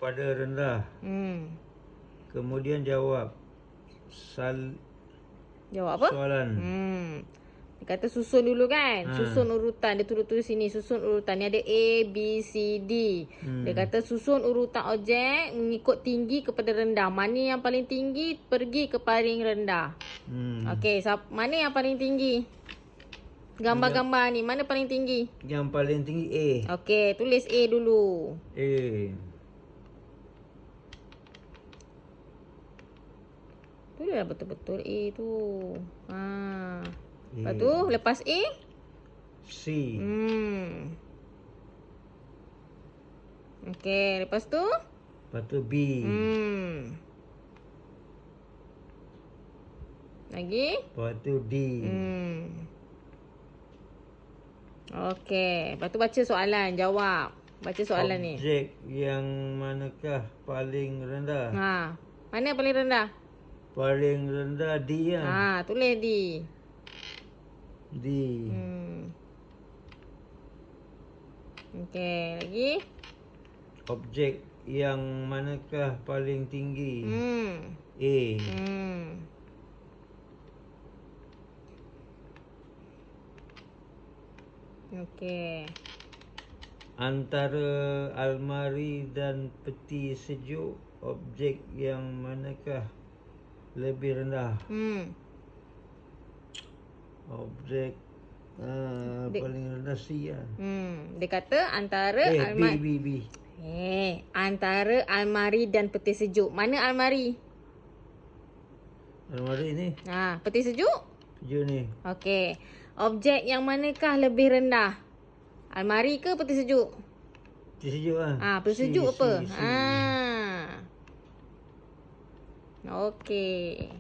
kepada rendah. Kemudian jawab Jawab apa? soalan. Dia kata susun dulu kan. Susun urutan. Dia tulis sini. Susun urutan. Ni ada A, B, C, D. Dia kata susun urutan objek mengikut tinggi kepada rendah. Mana yang paling tinggi, pergi ke paling rendah. Okey, mana yang paling tinggi? Gambar-gambar ni, mana paling tinggi? Yang paling tinggi A. Okey, tulis A dulu. A. Tulislah betul-betul A tu. Lepas tu, lepas A? C. Okey, lepas tu? Lepas tu B. Lagi? Lepas tu D. Okey, lepas tu baca soalan, jawab. Baca soalan ni. Objek yang manakah paling rendah? Mana yang paling rendah? Paling rendah D lah. Tulis D. D. Okey, lagi? Objek yang manakah paling tinggi? A. Okey. Antara almari dan peti sejuk, objek yang manakah lebih rendah? Objek paling rendah C lah. Dia kata antara B. antara almari dan peti sejuk. Mana almari? Almari ni. Peti sejuk? Sejuk ni. Okey. Objek yang manakah lebih rendah? Almari ke peti sejuk? Peti sejuk lah. Peti sejuk apa? C. Okey.